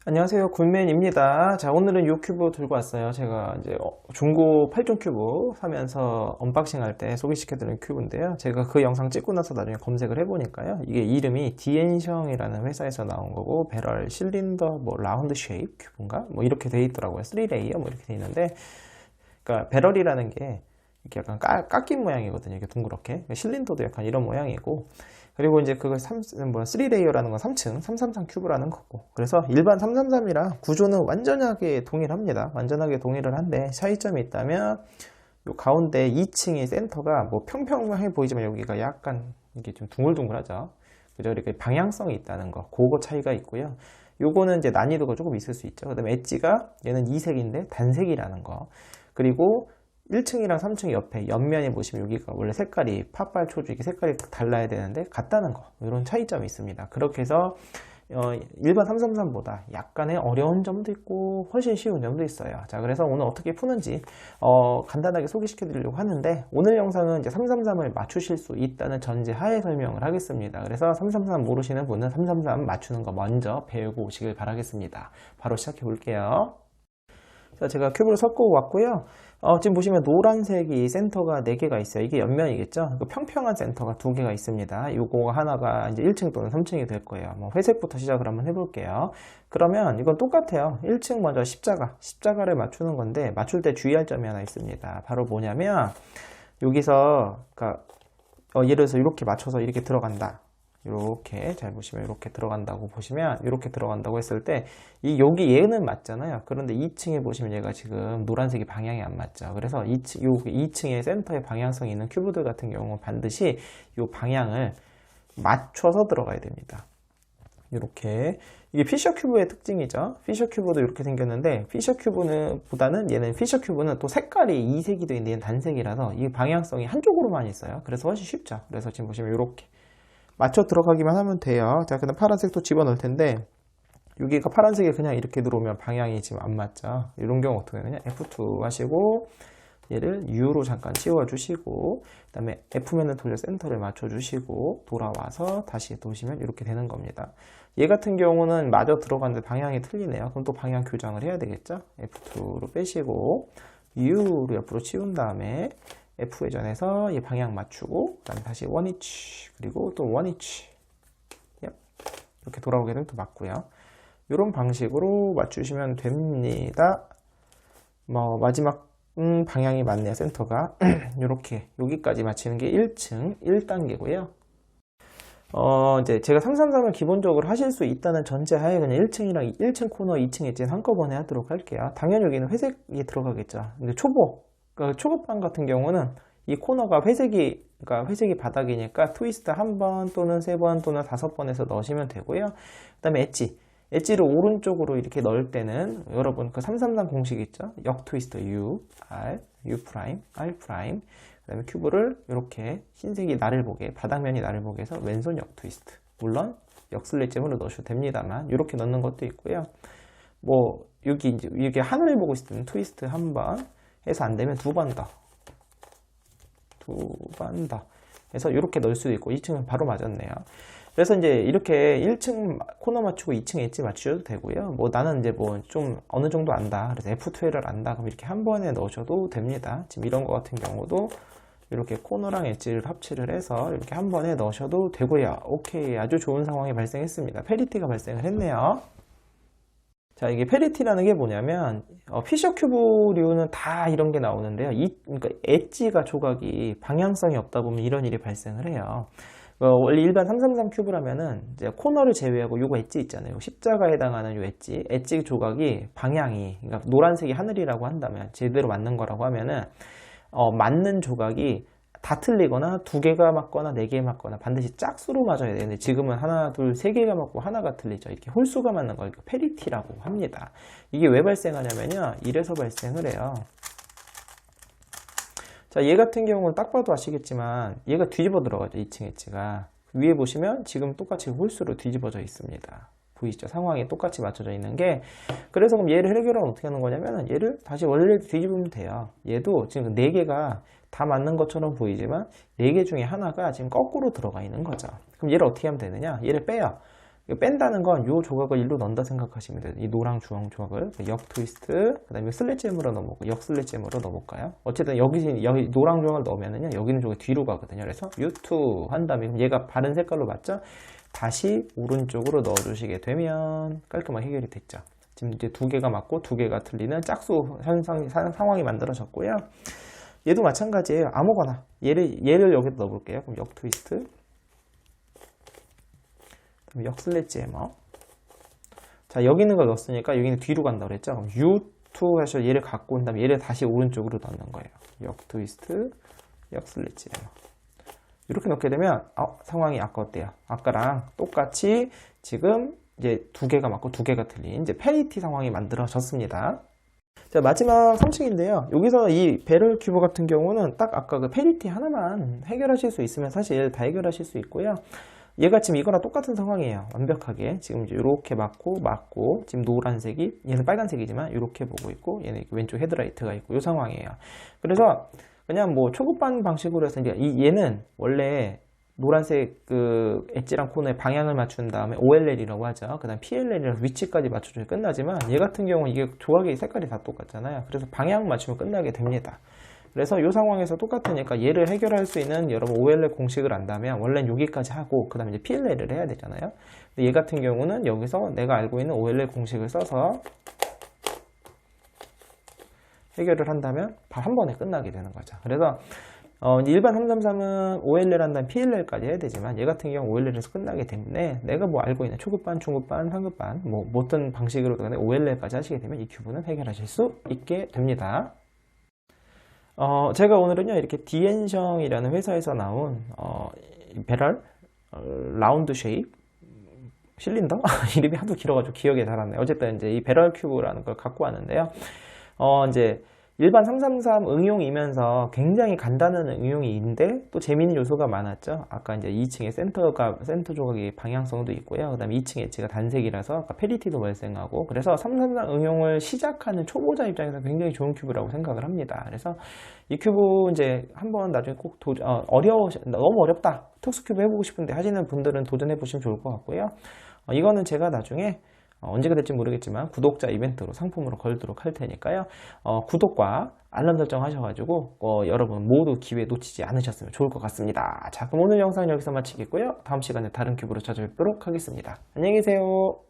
안녕하세요, 굿맨입니다. 자, 오늘은 이 큐브 들고 왔어요. 제가 이제 중고 8종 큐브 사면서 언박싱 할 때 소개시켜드린 큐브인데요. 제가 그 영상 찍고 나서 나중에 검색을 해보니까요, 이게 이름이 디엔성이라는 회사에서 나온 거고, 배럴 실린더 뭐 라운드 쉐입 큐브인가 뭐 이렇게 돼 있더라고요. 3레이어 뭐 이렇게 돼 있는데, 그러니까 배럴이라는 게 이렇게 약간 깎인 모양이거든요. 이게 둥그렇게. 실린더도 약간 이런 모양이고, 그리고 이제 그걸 3레이어라는 건 3층, 333 큐브라는 거고. 그래서 일반 333이랑 구조는 완전하게 동일합니다. 완전하게 동일을 한데, 차이점이 있다면, 요 가운데 2층의 센터가 뭐 평평해 보이지만 여기가 약간 이게 좀 둥글둥글하죠. 그죠? 이렇게 방향성이 있다는 거. 그거 차이가 있고요. 요거는 이제 난이도가 조금 있을 수 있죠. 그 다음에 엣지가 얘는 이색인데 단색이라는 거. 그리고 1층이랑 3층 옆에 옆면에 보시면 여기가 원래 색깔이 팥발 초주 이게 색깔이 달라야 되는데 같다는 거, 이런 차이점이 있습니다. 그렇게 해서 일반 333보다 약간의 어려운 점도 있고 훨씬 쉬운 점도 있어요. 자, 그래서 오늘 어떻게 푸는지 간단하게 소개시켜 드리려고 하는데, 오늘 영상은 이제 333을 맞추실 수 있다는 전제 하에 설명을 하겠습니다. 그래서 333 모르시는 분은 333 맞추는 거 먼저 배우고 오시길 바라겠습니다. 바로 시작해 볼게요. 자, 제가 큐브를 섞어 왔고요. 지금 보시면 노란색이 센터가 4개가 있어요. 이게 옆면이겠죠? 평평한 센터가 2개가 있습니다. 요거 하나가 이제 1층 또는 3층이 될 거예요. 뭐 회색부터 시작을 한번 해볼게요. 그러면 이건 똑같아요. 1층 먼저 십자가를 맞추는 건데, 맞출 때 주의할 점이 하나 있습니다. 바로 뭐냐면, 여기서, 그러니까 예를 들어서 이렇게 맞춰서 이렇게 들어간다. 이렇게 잘 보시면 이렇게 들어간다고 보시면, 이렇게 들어간다고 했을 때 여기 얘는 맞잖아요. 그런데 2층에 보시면 얘가 지금 노란색이 방향이 안 맞죠. 그래서 2층의 센터에 방향성이 있는 큐브들 같은 경우는 반드시 이 방향을 맞춰서 들어가야 됩니다. 이렇게. 이게 피셔 큐브의 특징이죠. 피셔 큐브도 이렇게 생겼는데, 피셔 큐브는 보다는 얘는 피셔 큐브는 또 색깔이 이색이 되어 있는데 얘는 단색이라서 이 방향성이 한쪽으로만 있어요. 그래서 훨씬 쉽죠. 그래서 지금 보시면 이렇게 맞춰 들어가기만 하면 돼요. 자, 그다음 파란색도 집어넣을 텐데, 여기가 파란색이 그냥 이렇게 들어오면 방향이 지금 안 맞죠. 이런 경우 어떻게 하냐? F2 하시고 얘를 U로 잠깐 치워주시고, 그 다음에 F면을 돌려 센터를 맞춰주시고 돌아와서 다시 도시면 이렇게 되는 겁니다. 얘 같은 경우는 마저 들어갔는데 방향이 틀리네요. 그럼 또 방향 교정을 해야 되겠죠. F2로 빼시고 U로 옆으로 치운 다음에 F 회전해서 이 방향 맞추고, 그 다음에 다시 원위치, 그리고 또 원위치, 이렇게 돌아오게 되면 또 맞고요. 이런 방식으로 맞추시면 됩니다. 뭐 마지막 방향이 맞네요. 센터가 이렇게 여기까지 맞추는 게 1층 1단계고요. 이제 제가 333을 기본적으로 하실 수 있다는 전제하에 그냥 1층이랑 1층 코너, 2층 엣지는 한꺼번에 하도록 할게요. 당연히 여기는 회색이 들어가겠죠. 근데 초급반 같은 경우는 이 코너가 그러니까 회색이 바닥이니까 트위스트 1번 또는 3번 또는 5번에서 넣으시면 되고요. 그 다음에 엣지를 오른쪽으로 이렇게 넣을 때는 여러분 그 333 공식 있죠? 역 트위스트 U, R, U 프라임, R 프라임. 그 다음에 큐브를 이렇게 흰색이 나를 보게, 바닥면이 나를 보게 해서 왼손 역 트위스트. 물론 역 슬래짐으로 넣으셔도 됩니다만 이렇게 넣는 것도 있고요. 뭐 여기 하늘을 보고 있을 때는 트위스트 1번 해서 안 되면 2번 더. 해서 이렇게 넣을 수도 있고, 2층은 바로 맞았네요. 그래서 이제 이렇게 1층 코너 맞추고 2층 엣지 맞추셔도 되고요. 뭐 나는 이제 뭐 좀 어느 정도 안다. 그래서 F2L을 안다. 그럼 이렇게 한 번에 넣으셔도 됩니다. 지금 이런 거 같은 경우도 이렇게 코너랑 엣지를 합치를 해서 이렇게 한 번에 넣으셔도 되고요. 오케이. 아주 좋은 상황이 발생했습니다. 페리티가 발생을 했네요. 자, 이게 페리티라는 게 뭐냐면, 피셔 큐브류는 다 이런 게 나오는데요. 그러니까 엣지가 조각이 방향성이 없다 보면 이런 일이 발생을 해요. 원래 일반 333 큐브라면은 이제 코너를 제외하고 요거 엣지 있잖아요. 십자가에 해당하는 요 엣지 조각이 방향이, 그러니까 노란색이 하늘이라고 한다면, 제대로 맞는 거라고 하면은, 맞는 조각이 다 틀리거나 2개가 맞거나 4개 맞거나 반드시 짝수로 맞아야 되는데, 지금은 하나, 둘, 3개가 맞고 하나가 틀리죠. 이렇게 홀수가 맞는 걸 페리티라고 합니다. 이게 왜 발생하냐면요, 이래서 발생을 해요. 자, 얘 같은 경우는 딱 봐도 아시겠지만 얘가 뒤집어 들어가죠. 2층 엣지가 위에 보시면 지금 똑같이 홀수로 뒤집어져 있습니다. 보이시죠? 상황이 똑같이 맞춰져 있는 게. 그래서 그럼 얘를 해결하면 어떻게 하는 거냐면 얘를 다시 원래대로 뒤집으면 돼요. 얘도 지금 4개가 다 맞는 것처럼 보이지만 4개 중에 하나가 지금 거꾸로 들어가 있는 거죠. 그럼 얘를 어떻게 하면 되느냐? 얘를 빼요. 뺀다는 건 이 조각을 일로 넣는다 생각하시면 돼요. 이 노랑 주황 조각을 역 트위스트, 그 다음에 슬래지엠으로 넣어볼까요? 역 슬래지엠으로 넣어볼까요? 어쨌든 여기 노랑 조각을 넣으면은요, 여기는 조금 뒤로 가거든요. 그래서 U2 한 다음에 얘가 바른 색깔로 맞죠? 다시 오른쪽으로 넣어주시게 되면 깔끔하게 해결이 됐죠. 지금 이제 2개가 맞고 2개가 틀리는 짝수 상황이 만들어졌고요. 얘도 마찬가지예요. 아무거나 얘를 여기다 넣어볼게요. 그럼 역 트위스트, 역 슬래지에머. 자, 여기 있는 걸 넣었으니까 여기는 뒤로 간다고 그랬죠. 그럼 U2 해서 얘를 갖고 온 다음에 얘를 다시 오른쪽으로 넣는 거예요. 역 트위스트, 역 슬래지에머. 이렇게 넣게 되면 상황이 아까 어때요? 아까랑 똑같이 지금 이제 2개가 맞고 2개가 틀린 이제 페리티 상황이 만들어졌습니다. 자, 마지막 상식인데요. 여기서 이 배럴 큐브 같은 경우는 딱 아까 그 페리티 하나만 해결하실 수 있으면 사실 다 해결하실 수 있고요. 얘가 지금 이거랑 똑같은 상황이에요. 완벽하게 지금 이제 이렇게 맞고 지금 노란색이 얘는 빨간색이지만 이렇게 보고 있고 얘는 왼쪽 헤드라이트가 있고 이 상황이에요. 그래서 그냥 뭐 초급반 방식으로 해서 얘는 원래 노란색 그 엣지랑 코너에 방향을 맞춘 다음에 OLL이라고 하죠. 그 다음 PLL이라서 위치까지 맞춰줘야 끝나지만 얘 같은 경우는 이게 조각의 색깔이 다 똑같잖아요. 그래서 방향 맞추면 끝나게 됩니다. 그래서 이 상황에서 똑같으니까 얘를 해결할 수 있는 여러분 OLL 공식을 안다면 원래는 여기까지 하고 그 다음에 이제 PLL을 해야 되잖아요. 근데 얘 같은 경우는 여기서 내가 알고 있는 OLL 공식을 써서 해결을 한다면 한 번에 끝나게 되는 거죠. 그래서 일반 333은 OLL 한 다음 PLL까지 해야 되지만 얘 같은 경우 OLL에서 끝나기 때문에 내가 뭐 알고 있는 초급반, 중급반, 상급반 뭐 어떤 방식으로 간에 OLL까지 하시게 되면 이 큐브는 해결하실 수 있게 됩니다. 제가 오늘은요 이렇게 디엔성이라는 회사에서 나온 배럴 라운드 쉐입 실린더 이름이 하도 길어가지고 기억이 잘 안 나요. 어쨌든 이제 이 배럴 큐브라는 걸 갖고 왔는데요. 이제 일반 333 응용이면서 굉장히 간단한 응용인데 또 재미있는 요소가 많았죠. 아까 이제 2층에 센터 조각의 방향성도 있고요. 그 다음에 2층 엣지가 단색이라서 아까 페리티도 발생하고 그래서 333 응용을 시작하는 초보자 입장에서 굉장히 좋은 큐브라고 생각을 합니다. 그래서 이 큐브 이제 한번 나중에 꼭 너무 어렵다. 특수 큐브 해보고 싶은데 하시는 분들은 도전해 보시면 좋을 것 같고요. 이거는 제가 나중에 언제가 될지 모르겠지만 구독자 이벤트로 상품으로 걸도록 할 테니까요. 구독과 알람 설정 하셔가지고 여러분 모두 기회 놓치지 않으셨으면 좋을 것 같습니다. 자, 그럼 오늘 영상은 여기서 마치겠고요. 다음 시간에 다른 큐브로 찾아뵙도록 하겠습니다. 안녕히 계세요.